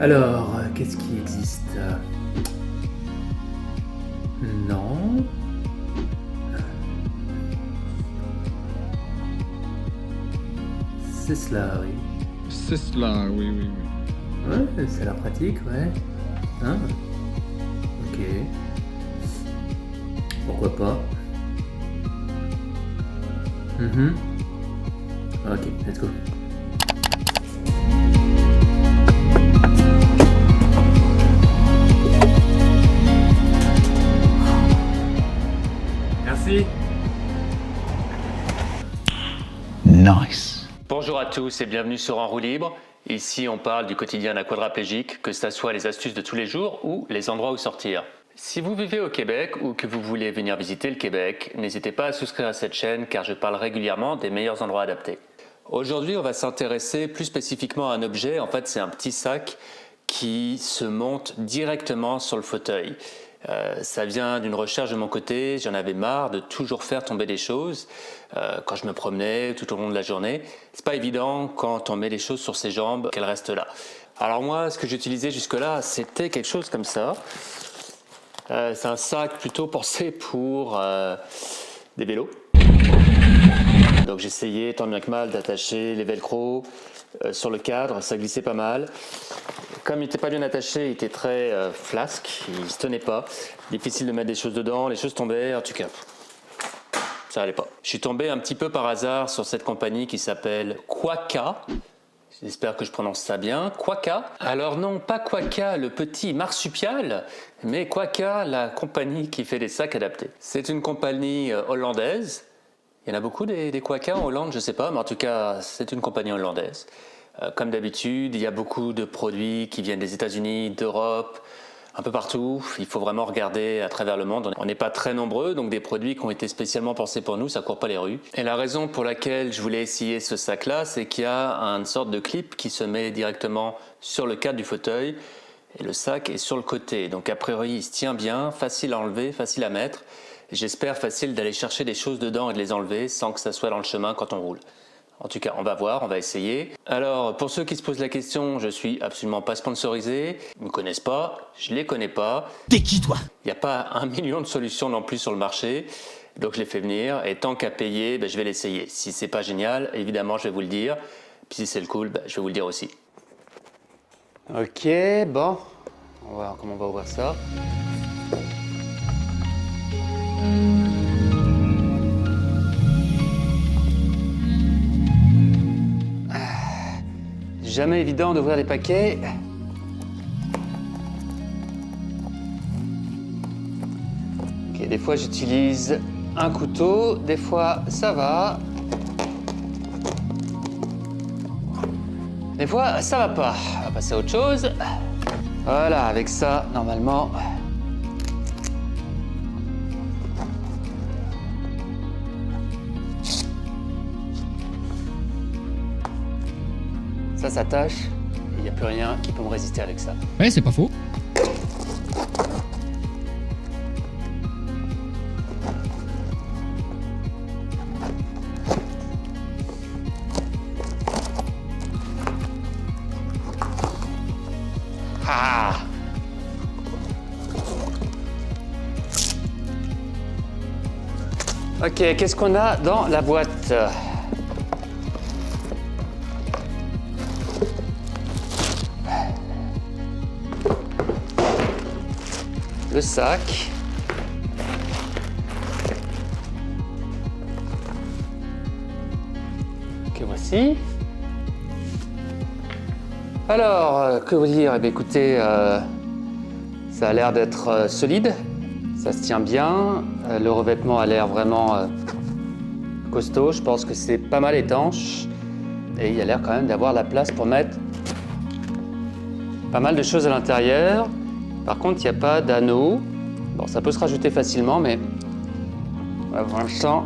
Alors, qu'est-ce qui existe? Non. C'est cela, oui. C'est cela, oui, oui, oui. Ouais, c'est la pratique, ouais. Hein? Ok. Pourquoi pas? Ok, let's go. Merci. Nice. Bonjour à tous et bienvenue sur En roue libre. Ici, on parle du quotidien d'un quadraplégique, que ce soit les astuces de tous les jours ou les endroits où sortir. Si vous vivez au Québec ou que vous voulez venir visiter le Québec, n'hésitez pas à souscrire à cette chaîne car je parle régulièrement des meilleurs endroits adaptés. Aujourd'hui, on va s'intéresser plus spécifiquement à un objet. En fait, c'est un petit sac qui se monte directement sur le fauteuil. Ça vient d'une recherche de mon côté, j'en avais marre de toujours faire tomber des choses quand je me promenais tout au long de la journée. C'est pas évident quand on met les choses sur ses jambes qu'elles restent là. Alors moi, ce que j'utilisais jusque-là, c'était quelque chose comme ça. C'est un sac plutôt pensé pour des vélos. Donc j'essayais tant bien que mal d'attacher les velcro sur le cadre, ça glissait pas mal. Comme il n'était pas bien attaché, il était très flasque, il ne se tenait pas. Difficile de mettre des choses dedans, les choses tombaient, en tout cas, ça allait pas. Je suis tombé un petit peu par hasard sur cette compagnie qui s'appelle Quaka. J'espère que je prononce ça bien. Quaka. Alors non, pas Quaka, le petit marsupial, mais Quaka, la compagnie qui fait des sacs adaptés. C'est une compagnie hollandaise. Il y en a beaucoup des Quaka en Hollande, je ne sais pas, mais en tout cas, c'est une compagnie hollandaise. Comme d'habitude, il y a beaucoup de produits qui viennent des États-Unis, d'Europe, un peu partout. Il faut vraiment regarder à travers le monde. On n'est pas très nombreux, donc des produits qui ont été spécialement pensés pour nous, ça ne court pas les rues. Et la raison pour laquelle je voulais essayer ce sac-là, c'est qu'il y a une sorte de clip qui se met directement sur le cadre du fauteuil et le sac est sur le côté. Donc a priori, il se tient bien, facile à enlever, facile à mettre. J'espère facile d'aller chercher des choses dedans et de les enlever sans que ça soit dans le chemin quand on roule. En tout cas, on va voir, on va essayer. Alors, pour ceux qui se posent la question, je suis absolument pas sponsorisé. Ils me connaissent pas, je les connais pas. T'es qui, toi? Il n'y a pas 1 million de solutions non plus sur le marché. Donc, je les fais venir et tant qu'à payer, je vais l'essayer. Si c'est pas génial, évidemment, je vais vous le dire. Puis si c'est le cool, je vais vous le dire aussi. Ok, bon. On va voir comment on va ouvrir ça. Jamais évident d'ouvrir les paquets. Ok, des fois j'utilise un couteau, des fois ça va. Des fois ça va pas. On va passer à autre chose. Voilà, avec ça, normalement. Ça s'attache, il n'y a plus rien qui peut me résister avec ça. Ouais, c'est pas faux. Ah! Ok, qu'est-ce qu'on a dans la boîte? Le sac. Que voici. Alors, que vous dire? Eh bien, écoutez, ça a l'air d'être solide. Ça se tient bien. Le revêtement a l'air vraiment costaud. Je pense que c'est pas mal étanche. Et il y a l'air quand même d'avoir la place pour mettre pas mal de choses à l'intérieur. Par contre, il n'y a pas d'anneau. Bon, ça peut se rajouter facilement, mais pour l'instant,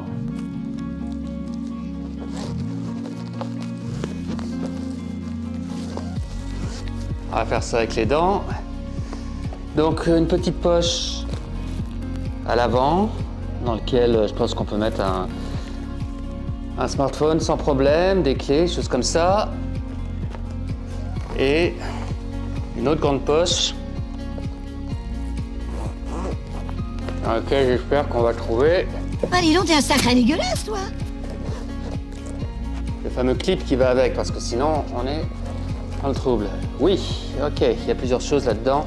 on va faire ça avec les dents. Donc, une petite poche à l'avant, dans lequel je pense qu'on peut mettre un smartphone sans problème, des clés, choses comme ça. Et Une autre grande poche dans laquelle j'espère qu'on va trouver Ah, dis donc, t'es un sacré dégueulasse, toi. le fameux clip qui va avec, parce que sinon on est dans le trouble. Oui, ok, il y a plusieurs choses là-dedans.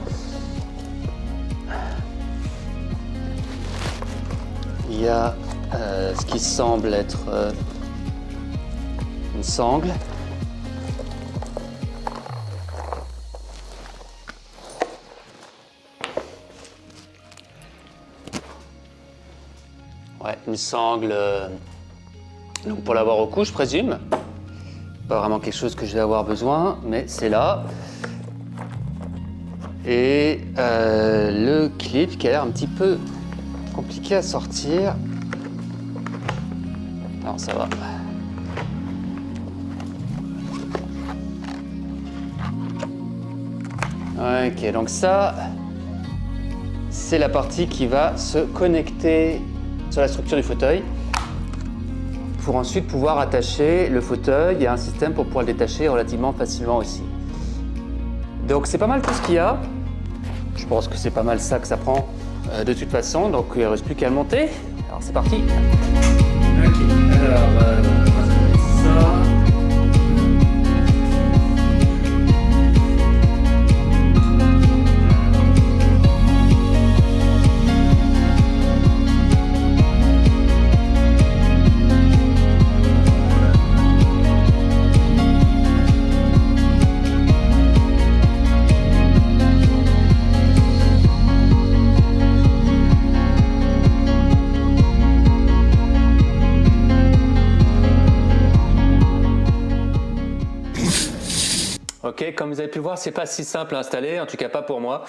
Il y a ce qui semble être une sangle. Ouais, une sangle donc pour l'avoir au cou, je présume. Pas vraiment quelque chose que je vais avoir besoin, mais c'est là. Et le clip qui a l'air un petit peu compliqué à sortir. Non, ça va. Ok, donc ça, c'est la partie qui va se connecter sur la structure du fauteuil pour ensuite pouvoir attacher le fauteuil. Il y a un système pour pouvoir le détacher relativement facilement aussi. Donc c'est pas mal tout ce qu'il y a. Je pense que c'est pas mal ça que ça prend de toute façon, donc il ne reste plus qu'à le monter. Alors c'est parti. Ok, alors on va se mettre ça. Ok, comme vous avez pu voir, c'est pas si simple à installer, en tout cas pas pour moi.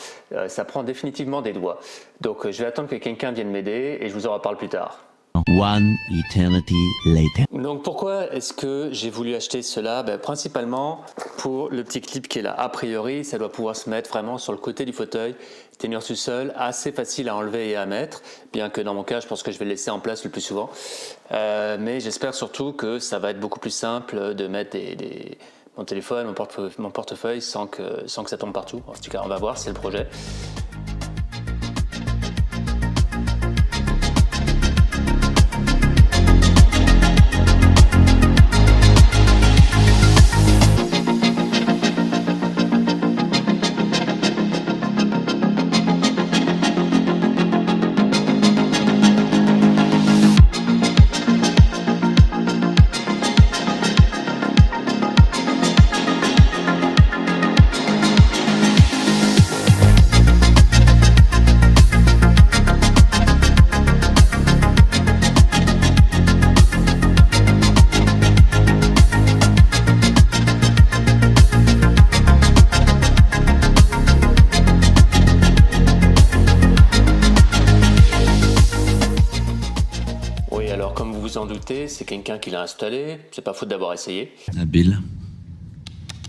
Ça prend définitivement des doigts. Donc je vais attendre que quelqu'un vienne m'aider et je vous en reparle plus tard. One eternity later. Donc pourquoi est-ce que j'ai voulu acheter cela? Principalement pour le petit clip qui est là. A priori, ça doit pouvoir se mettre vraiment sur le côté du fauteuil, tenir tout seul, assez facile à enlever et à mettre, bien que dans mon cas, je pense que je vais le laisser en place le plus souvent. Mais j'espère surtout que ça va être beaucoup plus simple de mettre mon téléphone, mon portefeuille sans que ça tombe partout. En tout cas, on va voir, c'est le projet. Alors, comme vous vous en doutez, c'est quelqu'un qui l'a installé, c'est pas faute d'avoir essayé. Habile.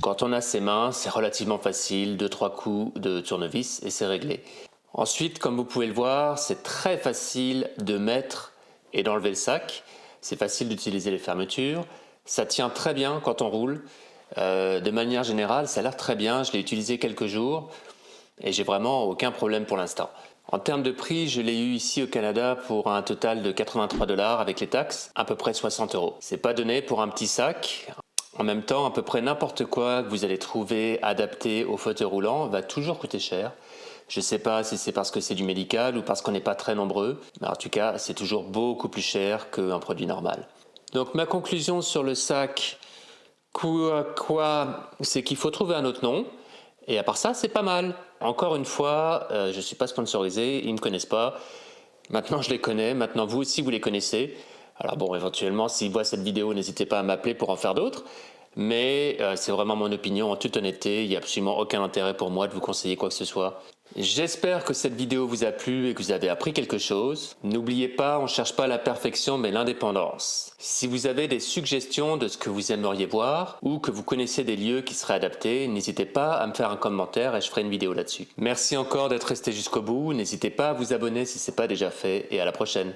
Quand on a ses mains, c'est relativement facile, 2-3 coups de tournevis et c'est réglé. Ensuite, comme vous pouvez le voir, c'est très facile de mettre et d'enlever le sac. C'est facile d'utiliser les fermetures. Ça tient très bien quand on roule. De manière générale, ça a l'air très bien. Je l'ai utilisé quelques jours et j'ai vraiment aucun problème pour l'instant. En termes de prix, je l'ai eu ici au Canada pour un total de 83 $ avec les taxes, à peu près 60 €. C'est pas donné pour un petit sac. En même temps, à peu près n'importe quoi que vous allez trouver adapté au fauteuil roulant va toujours coûter cher. Je ne sais pas si c'est parce que c'est du médical ou parce qu'on n'est pas très nombreux, mais en tout cas, c'est toujours beaucoup plus cher qu'un produit normal. Donc ma conclusion sur le sac, c'est qu'il faut trouver un autre nom. Et à part ça, c'est pas mal. Encore une fois, je ne suis pas sponsorisé, ils ne me connaissent pas. Maintenant, je les connais. Maintenant, vous aussi, vous les connaissez. Alors bon, éventuellement, s'ils voient cette vidéo, n'hésitez pas à m'appeler pour en faire d'autres. Mais c'est vraiment mon opinion en toute honnêteté. Il n'y a absolument aucun intérêt pour moi de vous conseiller quoi que ce soit. J'espère que cette vidéo vous a plu et que vous avez appris quelque chose. N'oubliez pas, on ne cherche pas la perfection mais l'indépendance. Si vous avez des suggestions de ce que vous aimeriez voir ou que vous connaissez des lieux qui seraient adaptés, n'hésitez pas à me faire un commentaire et je ferai une vidéo là-dessus. Merci encore d'être resté jusqu'au bout. N'hésitez pas à vous abonner si ce n'est pas déjà fait et à la prochaine.